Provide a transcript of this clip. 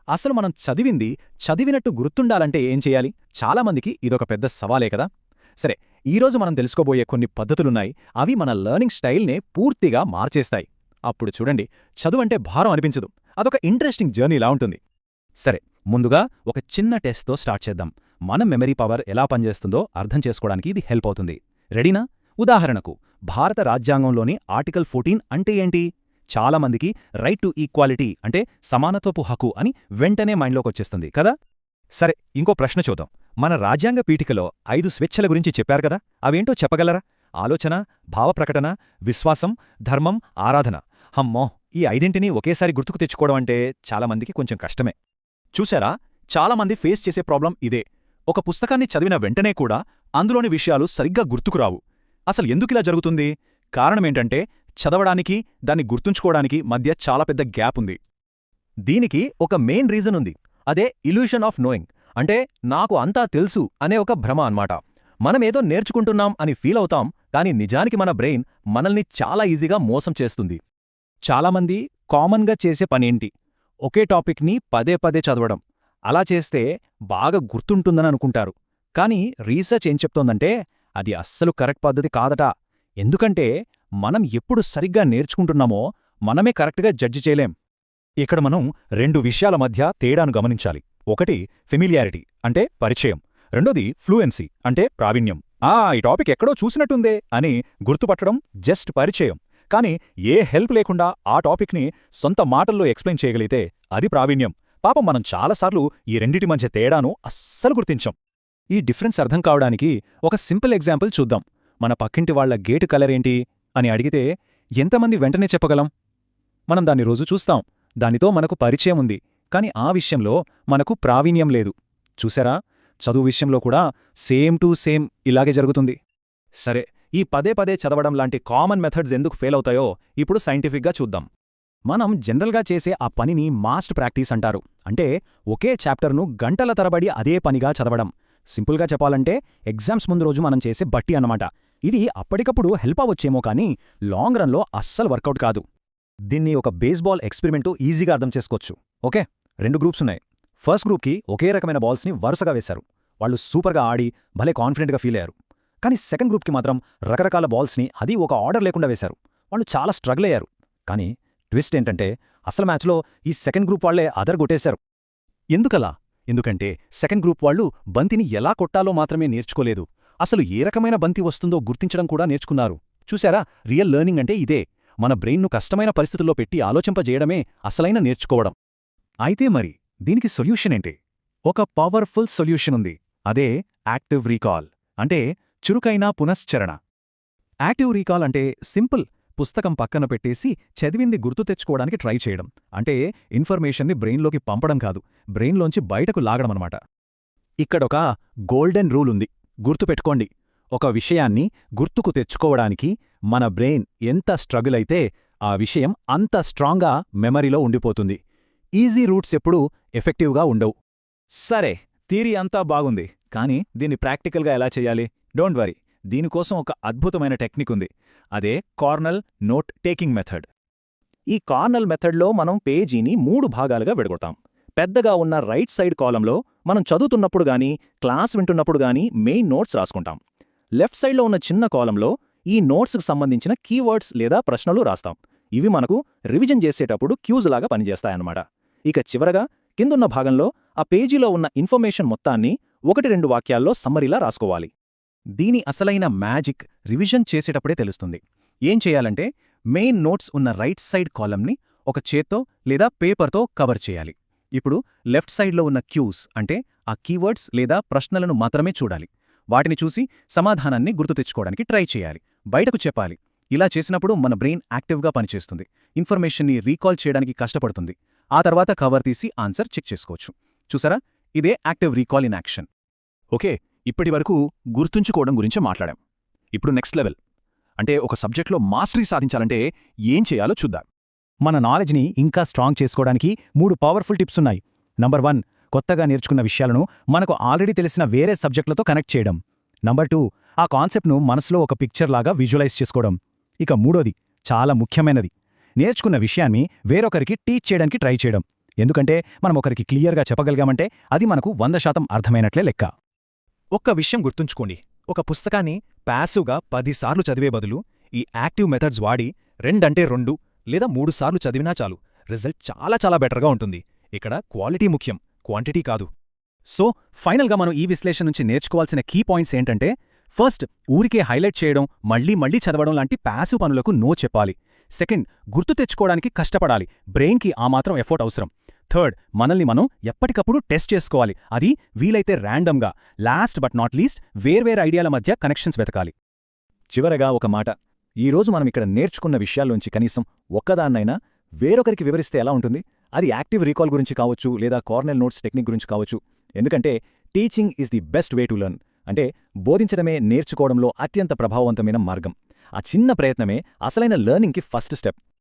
అసలు మనం చదివినట్టు గుర్తుండాలంటే ఏం చేయాలి? చాలామందికి ఇదొక పెద్ద సవాలే కదా. సరే, ఈరోజు మనం తెలుసుకోబోయే కొన్ని పద్ధతులున్నాయి. అవి మన లెర్నింగ్ స్టైల్నే పూర్తిగా మార్చేస్తాయి. అప్పుడు చూడండి, చదువంటే భారం అనిపించదు. అదొక ఇంట్రెస్టింగ్ జర్నీలా ఉంటుంది. సరే, ముందుగా ఒక చిన్న టెస్ట్తో స్టార్ట్ చేద్దాం. మన మెమరీ పవర్ ఎలా పనిచేస్తుందో అర్థం చేసుకోవడానికి ఇది హెల్ప్ అవుతుంది. రెడీనా? ఉదాహరణకు, భారత రాజ్యాంగంలోని ఆర్టికల్ 14 అంటే ఏంటి? చాలామందికి రైట్ టు ఈక్వాలిటీ అంటే సమానత్వపు హక్కు అని వెంటనే మైండ్లోకొచ్చేస్తుంది కదా. సరే, ఇంకో ప్రశ్న చూద్దాం. మన రాజ్యాంగ పీఠికలో 5 స్వేచ్ఛల గురించి చెప్పారు కదా, అవేంటో చెప్పగలరా? ఆలోచన, భావప్రకటన, విశ్వాసం, ధర్మం, ఆరాధన. హమ్మో, ఈ 5ంటిని ఒకేసారి గుర్తుకు తెచ్చుకోవడం అంటే చాలామందికి కొంచెం కష్టమే. చూశారా, చాలామంది ఫేస్ చేసే ప్రాబ్లం ఇదే. ఒక పుస్తకాన్ని చదివిన వెంటనే కూడా అందులోని విషయాలు సరిగ్గా గుర్తుకురావు. అసలు ఎందుకిలా జరుగుతుంది? కారణమేంటంటే, చదవడానికి, దాన్ని గుర్తుంచుకోవడానికి మధ్య చాలా పెద్ద గ్యాప్ ఉంది. దీనికి ఒక మెయిన్ రీజన్ ఉంది. అదే ఇల్యూషన్ ఆఫ్ నోయింగ్. అంటే నాకు అంతా తెలుసు అనే ఒక భ్రమ అన్నమాట. మనమేదో నేర్చుకుంటున్నాం అని ఫీల్ అవుతాం, కానీ నిజానికి మన బ్రెయిన్ మనల్ని చాలా ఈజీగా మోసం చేస్తుంది. చాలామంది కామన్గా చేసే పనేంటి? ఒకే టాపిక్ని పదే పదే చదవడం. అలా చేస్తే బాగా గుర్తుంటుందని అనుకుంటారు. కానీ రీసెర్చ్ ఏం చెప్తోందంటే, అది అస్సలు కరెక్ట్ పద్ధతి కాదట. ఎందుకంటే మనం ఎప్పుడు సరిగ్గా నేర్చుకుంటున్నామో మనమే కరెక్ట్గా జడ్జి చేయలేం. ఇక్కడ మనం 2 విషయాల మధ్య తేడాను గమనించాలి. ఒకటి ఫెమిలియారిటీ అంటే పరిచయం, రెండోది ఫ్లూయెన్సీ అంటే ప్రావీణ్యం. ఈ టాపిక్ ఎక్కడో చూసినట్టుందే అని గుర్తుపట్టడం జస్ట్ పరిచయం. కానీ ఏ హెల్ప్ లేకుండా ఆ టాపిక్ని సొంత మాటల్లో ఎక్స్ప్లెయిన్ చేయగలిగితే అది ప్రావీణ్యం. పాపం మనం చాలాసార్లు ఈ రెండిటి మధ్య తేడాను అస్సలు గుర్తించం. ఈ డిఫరెన్స్ అర్థం కావడానికి ఒక సింపుల్ ఎగ్జాంపుల్ చూద్దాం. మన పక్కింటి వాళ్ల గేటు కలర్ ఏంటి అని అడిగితే ఎంతమంది వెంటనే చెప్పగలం? మనం దాన్ని రోజు చూస్తాం, దానితో మనకు పరిచయం ఉంది, కానీ ఆ విషయంలో మనకు ప్రావీణ్యం లేదు. చూసారా, చదువు విషయంలో కూడా సేమ్ టు సేమ్ ఇలాగే జరుగుతుంది. సరే, ఈ పదే పదే చదవడం లాంటి కామన్ మెథడ్స్ ఎందుకు ఫెయిల్ అవుతాయో ఇప్పుడు సైంటిఫిక్గా చూద్దాం. మనం జనరల్గా చేసే ఆ పనిని మాస్ట్ ప్రాక్టీస్ అంటారు. అంటే ఒకే చాప్టర్ను గంటల తరబడి అదే పనిగా చదవడం. సింపుల్గా చెప్పాలంటే ఎగ్జామ్స్ ముందు రోజు మనం చేసే బట్టి అన్నమాట. ఇది అప్పటికప్పుడు హెల్ప్ అవ్వచ్చేమో కానీ లాంగ్ రన్లో అస్సలు వర్కౌట్ కాదు. దీన్ని ఒక బేస్బాల్ ఎక్స్పెరిమెంటు ఈజీగా అర్థం చేసుకోవచ్చు. ఓకే, 2 గ్రూప్స్ ఉన్నాయి. ఫస్ట్ గ్రూప్కి ఒకే రకమైన బాల్స్ని వరుసగా వేశారు. వాళ్ళు సూపర్గా ఆడి భలే కాన్ఫిడెంట్గా ఫీల్ అయ్యారు. కానీ సెకండ్ గ్రూప్కి మాత్రం రకరకాల బాల్స్ని అది ఒక ఆర్డర్ లేకుండా వేశారు. వాళ్ళు చాలా స్ట్రగుల్ అయ్యారు. కానీ ట్విస్ట్ ఏంటంటే, అసలు మ్యాచ్లో ఈ సెకండ్ గ్రూప్ వాళ్లే అదరగొట్టేశారు. ఎందుకలా? ఎందుకంటే సెకండ్ గ్రూప్ వాళ్ళు బంతిని ఎలా కొట్టాలో మాత్రమే నేర్చుకోలేదు, అసలు ఏ రకమైన బంతి వస్తుందో గుర్తించడం కూడా నేర్చుకున్నారు. చూశారా, రియల్ లెర్నింగ్ అంటే ఇదే. మన బ్రెయిన్ను కష్టమైన పరిస్థితుల్లో పెట్టి ఆలోచింపజేయడమే అసలైన నేర్చుకోవడం. అయితే మరి దీనికి సొల్యూషన్ ఏంటి? ఒక పవర్ఫుల్ సొల్యూషన్ ఉంది. అదే యాక్టివ్ రీకాల్, అంటే చురుకైన పునశ్చరణ. యాక్టివ్ రీకాల్ అంటే సింపుల్. పుస్తకం పక్కన పెట్టేసి చదివింది గుర్తు తెచ్చుకోవడానికి ట్రై చేయడం. అంటే ఇన్ఫర్మేషన్ని బ్రెయిన్లోకి పంపడం కాదు, బ్రెయిన్లోంచి బయటకు లాగడమన్నమాట. ఇక్కడొక గోల్డెన్ రూల్ ఉంది, గుర్తుపెట్టుకోండి. ఒక విషయాన్ని గుర్తుకు తెచ్చుకోవడానికి మన బ్రెయిన్ ఎంత స్ట్రగుల్ అయితే ఆ విషయం అంత స్ట్రాంగ్గా మెమరీలో ఉండిపోతుంది. ఈజీ రూట్స్ ఎప్పుడూ ఎఫెక్టివ్గా ఉండవు. సరే, థియరీ అంతా బాగుంది, కానీ దీన్ని ప్రాక్టికల్గా ఎలా చెయ్యాలి? డోంట్ వరీ, దీనికోసం ఒక అద్భుతమైన టెక్నిక్ ఉంది. అదే కార్నల్ నోట్ టేకింగ్ మెథడ్. ఈ కార్నల్ మెథడ్లో మనం పేజీని 3 భాగాలుగా విడగొడతాం. పెద్దగా ఉన్న రైట్ సైడ్ కాలంలో మనం చదువుతున్నప్పుడు గానీ క్లాస్ వింటున్నప్పుడు గానీ మెయిన్ నోట్స్ రాసుకుంటాం. లెఫ్ట్ సైడ్లో ఉన్న చిన్న కాలంలో ఈ నోట్స్కి సంబంధించిన కీవర్డ్స్ లేదా ప్రశ్నలు రాస్తాం. ఇవి మనకు రివిజన్ చేసేటప్పుడు క్యూజ్లాగా పనిచేస్తాయన్నమాట. ఇక చివరగా కిందున్న భాగంలో ఆ పేజీలో ఉన్న ఇన్ఫర్మేషన్ మొత్తాన్ని 1-2 వాక్యాల్లో సమ్మరీలా రాసుకోవాలి. దీని అసలైన మ్యాజిక్ రివిజన్ చేసేటప్పుడే తెలుస్తుంది. ఏం చేయాలంటే, మెయిన్ నోట్స్ ఉన్న రైట్ సైడ్ కాలమ్ని ఒక చేత్తో లేదా పేపర్తో కవర్ చేయాలి. ఇప్పుడు లెఫ్ట్ సైడ్లో ఉన్న క్యూస్ అంటే ఆ కీవర్డ్స్ లేదా ప్రశ్నలను మాత్రమే చూడాలి. వాటిని చూసి సమాధానాన్ని గుర్తు తెచ్చుకోవడానికి ట్రై చేయాలి, బయటకు చెప్పాలి. ఇలా చేసినప్పుడు మన బ్రెయిన్ యాక్టివ్గా పనిచేస్తుంది, ఇన్ఫర్మేషన్ని రీకాల్ చేయడానికి కష్టపడుతుంది. ఆ తర్వాత కవర్ తీసి ఆన్సర్ చెక్ చేసుకోవచ్చు. చూసారా, ఇదే active recall in action. Okay, ఇప్పటివరకు గుర్తుంచుకోవడం గురించే మాట్లాడాం. ఇప్పుడు నెక్స్ట్ లెవెల్, అంటే ఒక సబ్జెక్ట్లో మాస్టరీ సాధించాలంటే ఏం చేయాలో చూద్దాం. మన నాలెడ్జ్ని ఇంకా స్ట్రాంగ్ చేసుకోవడానికి 3 పవర్ఫుల్ టిప్స్ ఉన్నాయి. నంబర్ 1, కొత్తగా నేర్చుకున్న విషయాలను మనకు ఆల్రెడీ తెలిసిన వేరే సబ్జెక్టులతో కనెక్ట్ చేయడం. నంబర్ 2, ఆ కాన్సెప్ట్ను మనసులో ఒక పిక్చర్ లాగా విజువలైజ్ చేసుకోవడం. ఇక మూడోది, చాలా ముఖ్యమైనది, నేర్చుకున్న విషయాన్ని వేరొకరికి టీచ్ చేయడానికి ట్రై చేయడం. ఎందుకంటే మనం ఒకరికి క్లియర్గా చెప్పగలిగామంటే అది మనకు 100% అర్థమైనట్లే లెక్క. ఒక్క విషయం గుర్తుంచుకోండి, ఒక పుస్తకాన్ని ప్యాసివ్గా 10 సార్లు చదివే బదులు ఈ యాక్టివ్ మెథడ్స్ వాడి 2 లేదా 3 సార్లు చదివినా చాలు, రిజల్ట్ చాలా చాలా బెటర్గా ఉంటుంది. ఇక్కడ క్వాలిటీ ముఖ్యం, క్వాంటిటీ కాదు. సో ఫైనల్గా మనం ఈ విశ్లేషణ నుంచి నేర్చుకోవాల్సిన కీ పాయింట్స్ ఏంటంటే, ఫస్ట్, ఊరికే హైలైట్ చేయడం, మళ్లీ మళ్లీ చదవడం లాంటి ప్యాసివ్ పనులకు నో చెప్పాలి. సెకండ్, గుర్తు తెచ్చుకోవడానికి కష్టపడాలి, బ్రెయిన్కి ఆ మాత్రం ఎఫోర్ట్ అవసరం. థర్డ్, మనల్ని మనం ఎప్పటికప్పుడు టెస్ట్ చేసుకోవాలి, అది వీలైతే ర్యాండమ్గా. లాస్ట్ బట్ నాట్ లీస్ట్, వేర్వేరు ఐడియాల మధ్య కనెక్షన్స్ వెతకాలి. చివరగా ఒక మాట, ఈరోజు మనమిక్కడ నేర్చుకున్న విషయాల్లోంచి కనీసం ఒక్కదాన్నైనా వేరొకరికి వివరిస్తే ఎలా ఉంటుంది? అది యాక్టివ్ రీకాల్ గురించి కావచ్చు, లేదా కార్నెల్ నోట్స్ టెక్నిక్ గురించి కావచ్చు. ఎందుకంటే teaching is the best way to learn. అంటే బోధించడమే నేర్చుకోవడంలో అత్యంత ప్రభావవంతమైన మార్గం. ఆ చిన్న ప్రయత్నమే అసలైన లెర్నింగ్కి ఫస్ట్ స్టెప్.